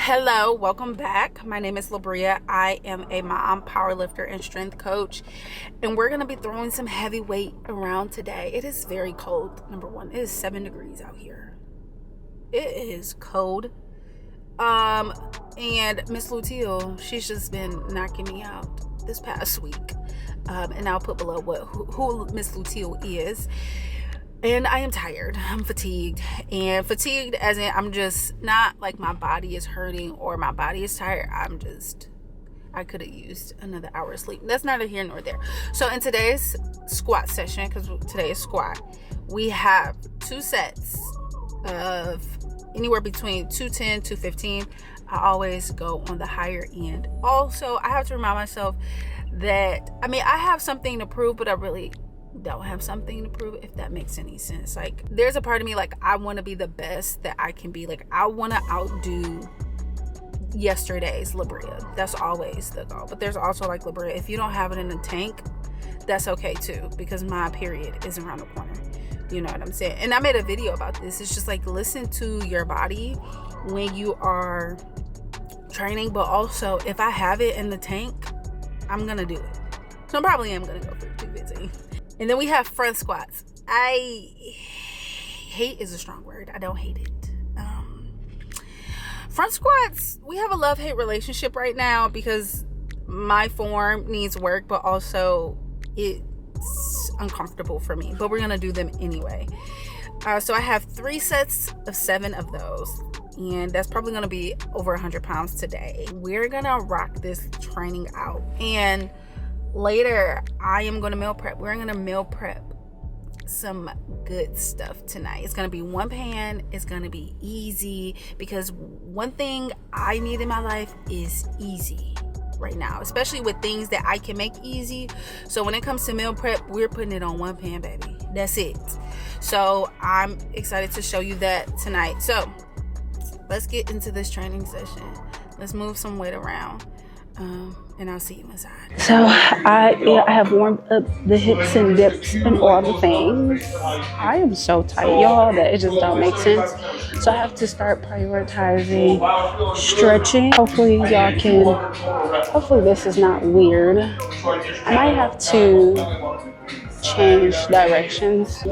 Hello, welcome back. My name is Labria. I am a mom, powerlifter, and strength coach, and we're going to be throwing some heavy weight around today. It is very cold. Number one, it is 7 degrees out here. It is cold. And Miss Luteal, she's just been knocking me out this past week. And I'll put below who Miss Luteal is. And I am tired. I'm fatigued. And fatigued as in I'm just not like my body is hurting or my body is tired. I could have used another hour of sleep. That's neither here nor there. So in today's squat session, because today is squat, we have 2 sets of anywhere between 210, 215. I always go on the higher end. Also, I have to remind myself that, I have something to prove, but I really don't have something to prove, if that makes any sense. Like, there's a part of me, like, I want to be the best that I can be. Like, I want to outdo yesterday's Labria. That's always the goal. But there's also, like, Labria, if you don't have it in the tank, that's okay too, because my period is around the corner. You know what I'm saying? And I made a video about this. It's just like, listen to your body when you are training, but also if I have it in the tank, I'm gonna do it. So I probably am gonna go for 215. And then we have front squats. Hate is a strong word. I don't hate it. Front squats, we have a love-hate relationship right now because my form needs work, but also it's uncomfortable for me. But we're going to do them anyway. So I have 3 sets of 7 of those. And that's probably going to be over 100 pounds today. We're going to rock this training out. And later, I am going to meal prep. We're going to meal prep some good stuff tonight. It's going to be one pan. It's going to be easy, because one thing I need in my life is easy right now, especially with things that I can make easy. So when it comes to meal prep, we're putting it on one pan, baby. That's it. So I'm excited to show you that tonight. So let's get into this training session. Let's move some weight around. And I'll see you inside. So I have warmed up the hips and dips and all the things. I am so tight, y'all, that it just don't make sense. So I have to start prioritizing stretching. Hopefully this is not weird. I might have to change directions.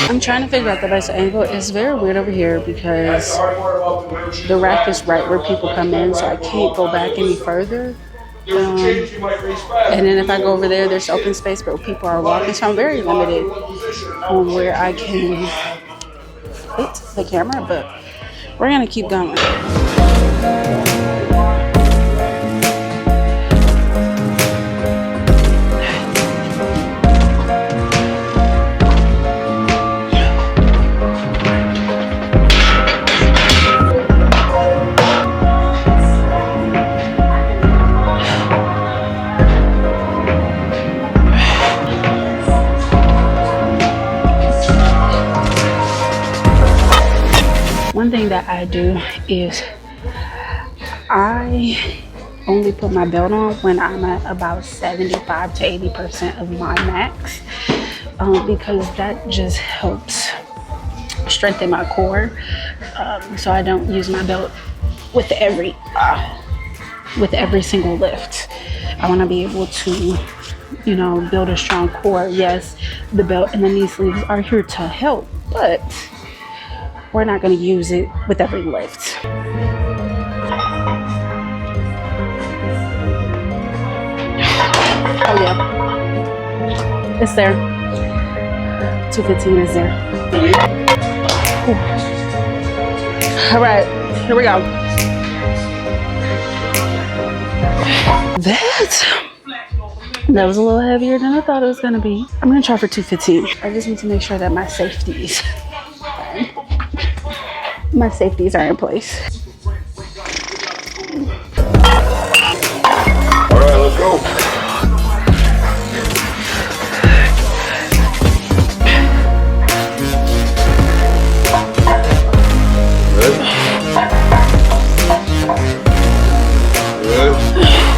I'm trying to figure out the best angle. It's very weird over here because the rack is right where people come in, so I can't go back any further. And then if I go over there, there's open space where people are walking, so I'm very limited on where I can fit the camera, but we're gonna keep going. One thing that I do is I only put my belt on when I'm at about 75 to 80% of my max, because that just helps strengthen my core. So I don't use my belt with every single lift. I want to be able to, build a strong core. Yes, the belt and the knee sleeves are here to help, but we're not going to use it with every lift. Oh yeah, it's there. 215 is there. Ooh. All right, here we go. That was a little heavier than I thought it was going to be. I'm going to try for 215. I just need to make sure that my safeties are in place. All right, let's go. Good. Good.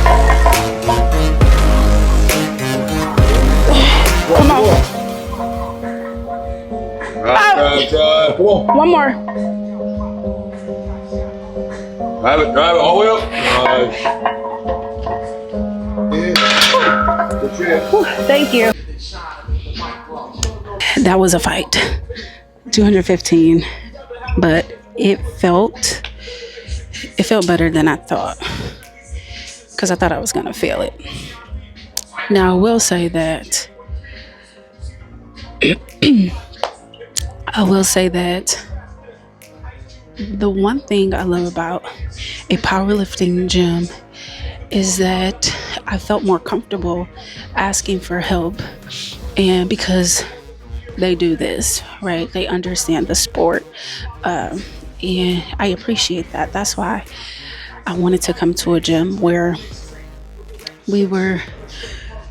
One more. Drive it all the way up. Thank you. That was a fight. 215, but it felt better than I thought, because I thought I was gonna fail it. Now I will say that the one thing I love about a powerlifting gym is that I felt more comfortable asking for help, and because they do this, right? They understand the sport, and I appreciate that. That's why I wanted to come to a gym where we were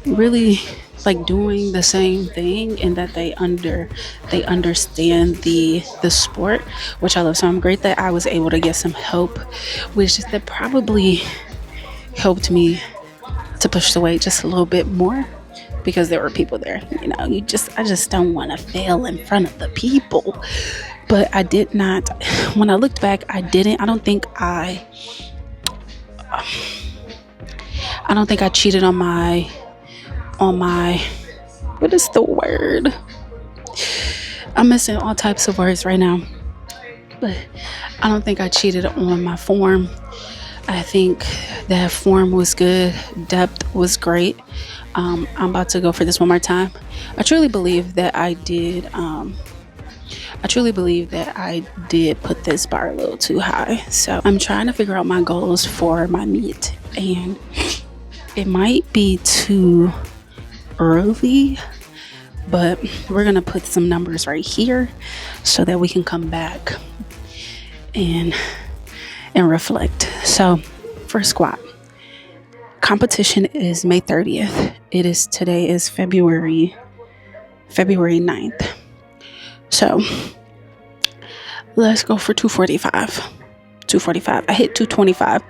really like doing the same thing, and that they understand the sport, which I love. So I'm great that I was able to get some help, which that probably helped me to push the weight just a little bit more, because there were people there. You know, I just don't want to fail in front of the people. But I did not, when I looked back, I don't think I cheated on my, what is the word? I'm missing all types of words right now. But I don't think I cheated on my form. I think that form was good. Depth was great. I'm about to go for this one more time. I truly believe that I did put this bar a little too high. So I'm trying to figure out my goals for my meet, and it might be too early, but we're gonna put some numbers right here so that we can come back and reflect. So for squat, competition is May 30th. Today is February 9th. So let's go for 245. I hit 225.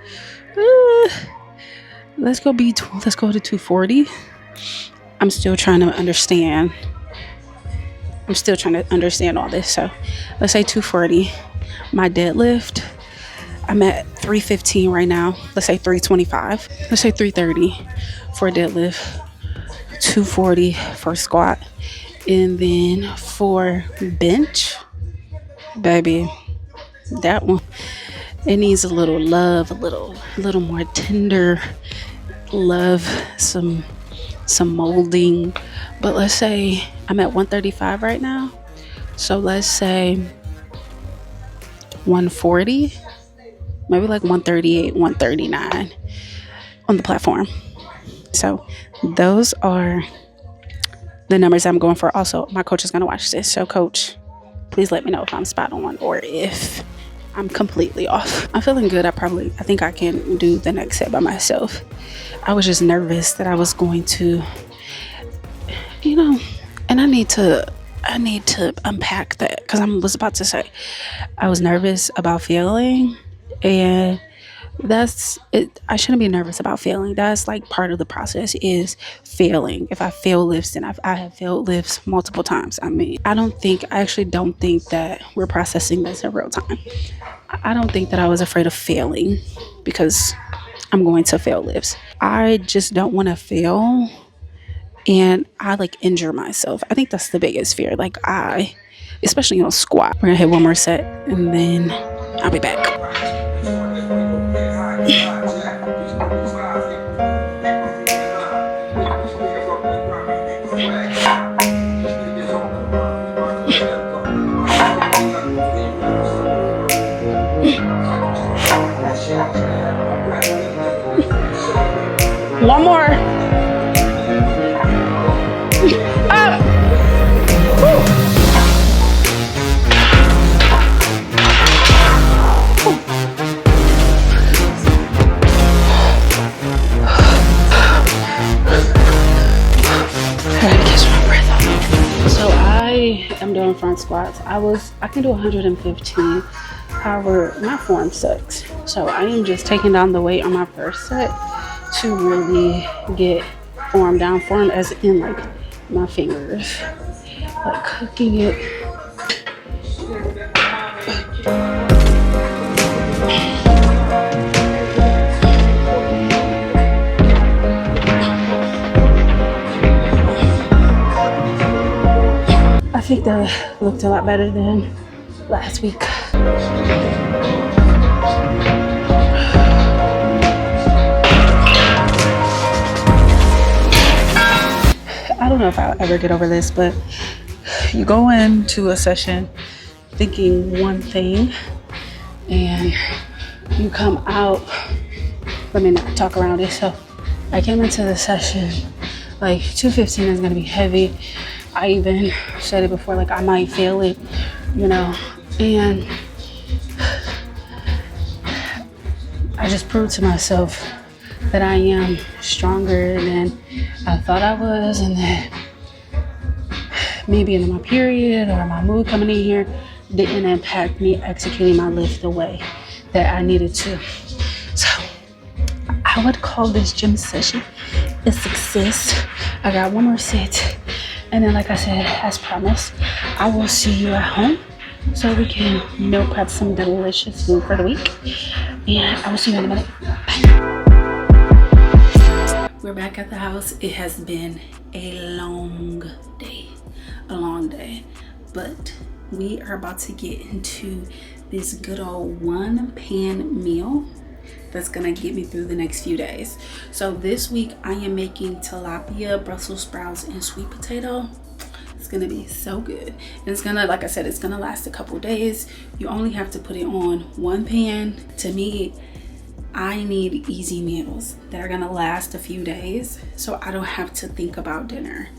Let's go to 240. I'm still trying to understand all this. So let's say 240. My deadlift, I'm at 315 right now. Let's say 325. Let's say 330 for deadlift. 240 for squat. And then for bench, baby, that one, it needs a little love, a little more tender love, some molding. But let's say I'm at 135 right now. So let's say 140, maybe like 138, 139 on the platform. So those are the numbers I'm going for. Also, my coach is going to watch this. So coach, please let me know if I'm spot on or if I'm completely off. I'm feeling good. I think I can do the next set by myself. I was just nervous that I was going to, and I need to unpack that, because I was about to say I was nervous about failing, and that's it. I shouldn't be nervous about failing. That's like part of the process is failing. If I fail lifts, and I have failed lifts multiple times. I actually don't think that we're processing this in real time. I don't think that I was afraid of failing because I'm going to fail lifts. I just don't want to fail and I injure myself. I think that's the biggest fear. Especially on squat. We're gonna hit one more set and then I'll be back. One more. I'm doing front squats. I can do 115. However, my form sucks. So I am just taking down the weight on my first set to really get form down. Form as in my fingers. Cooking it. I think that looked a lot better than last week. I don't know if I'll ever get over this, but you go into a session thinking one thing and you come out, let me not talk around it. So I came into the session like 215 is gonna be heavy. I even said it before, like I might fail it, you know, and I just proved to myself that I am stronger than I thought I was, and that me being in my period or my mood coming in here didn't impact me executing my lift the way that I needed to. So I would call this gym session a success. I got one more set, and then like I said, as promised, I will see you at home so we can meal prep some delicious food for the week, and I will see you in a minute. Bye. We're back at the house. It has been a long day, but we are about to get into this good old one pan meal that's gonna get me through the next few days. So this week I am making tilapia, Brussels sprouts, and sweet potato. It's gonna be so good, and it's gonna, like I said, it's gonna last a couple days. You only have to put it on one pan. To me, I need easy meals that are gonna last a few days, so I don't have to think about dinner,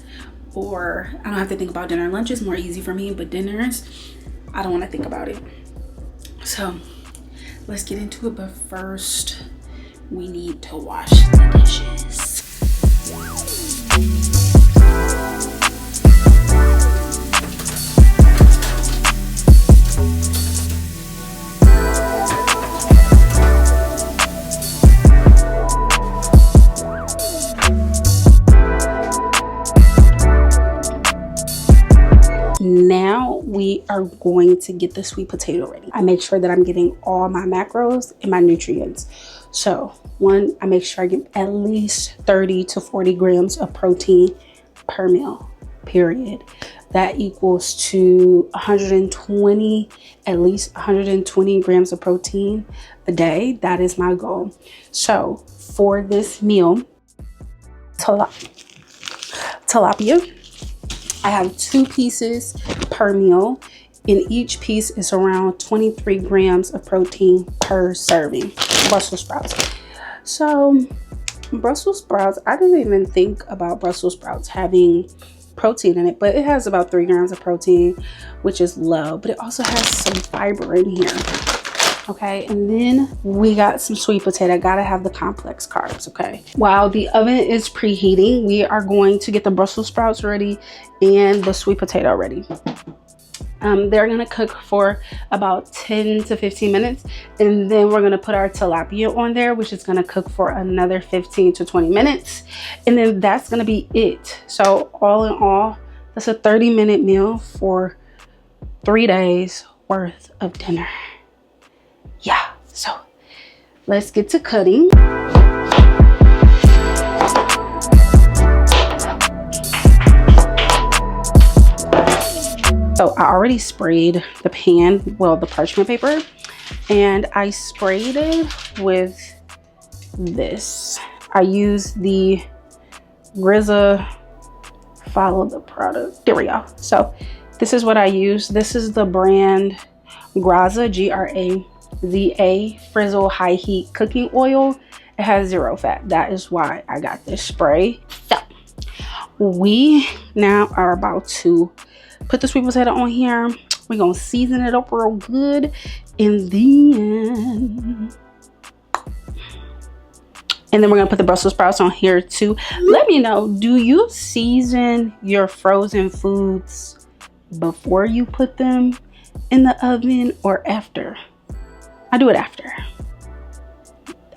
or I don't have to think about dinner. Lunch is more easy for me, but dinners, I don't wanna think about it. So let's get into it, but first we need to wash the dishes. Now we are going to get the sweet potato ready. I make sure that I'm getting all my macros and my nutrients. So one, I make sure I get at least 30 to 40 grams of protein per meal, period. That equals to 120, at least 120 grams of protein a day. That is my goal. So for this meal, tilapia, I have 2 pieces per meal, and each piece is around 23 grams of protein per serving. Brussels sprouts. So Brussels sprouts, I didn't even think about Brussels sprouts having protein in it, but it has about 3 grams of protein, which is low, but it also has some fiber in here. Okay, and then we got some sweet potato. Gotta have the complex carbs. Okay, while the oven is preheating, we are going to get the Brussels sprouts ready and the sweet potato ready. They're gonna cook for about 10 to 15 minutes, and then we're gonna put our tilapia on there, which is gonna cook for another 15 to 20 minutes, and then that's gonna be it. So all in all, that's a 30-minute meal for 3 days worth of dinner. Yeah, so let's get to cutting. So I already sprayed the pan, well, the parchment paper, and I sprayed it with this. I use the Griza, follow the product. There we go. So this is what I use. This is the brand Graza, Graza Frizzle High Heat Cooking Oil. It has 0 fat. That is why I got this spray. So we now are about to put the sweet potato on here. We're gonna season it up real good, and then we're gonna put the Brussels sprouts on here too. Let me know, do you season your frozen foods before you put them in the oven or after? I do it after.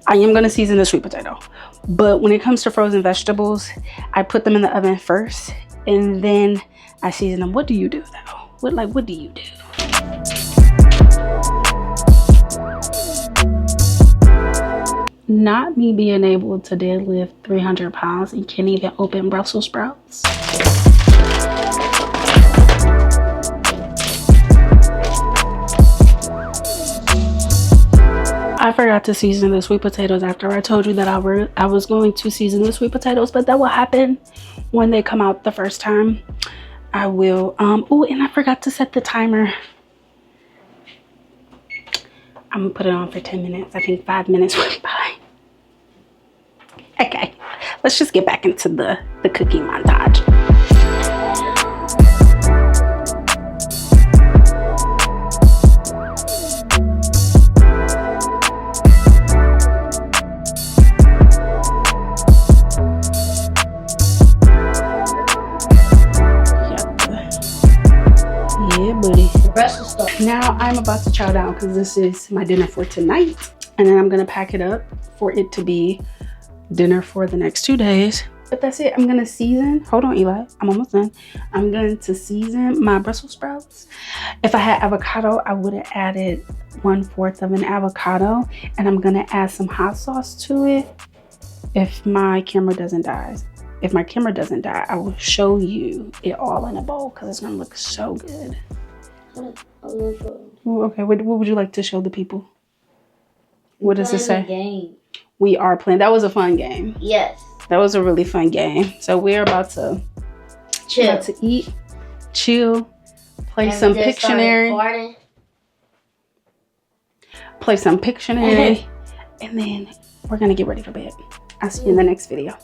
I am gonna season the sweet potato, but when it comes to frozen vegetables, I put them in the oven first and then I season them. What do you do though? What do you do? Not me being able to deadlift 300 pounds and can't even open Brussels sprouts. I forgot to season the sweet potatoes after I told you that I was going to season the sweet potatoes, but that will happen when they come out the first time. I will. Oh, and I forgot to set the timer. I'm gonna put it on for 10 minutes. I think 5 minutes went by. Okay, let's just get back into the cooking montage. Yeah, buddy. Now I'm about to chow down because this is my dinner for tonight, and then I'm gonna pack it up for it to be dinner for the next 2 days. But that's it. I'm gonna season. Hold on, Eli. I'm almost done. I'm going to season my Brussels sprouts. If I had avocado, I would have added 1/4 of an avocado, and I'm gonna add some hot sauce to it. If my camera doesn't die, I will show you it all in a bowl because it's gonna look so good. Ooh, okay, what would you like to show the people? What does it say? Game. We are playing. That was a fun game. Yes. That was a really fun game. So we're about to Chill. about to eat, chill, play some Pictionary. Play some Pictionary, and then we're gonna get ready for bed. I'll see you in the next video.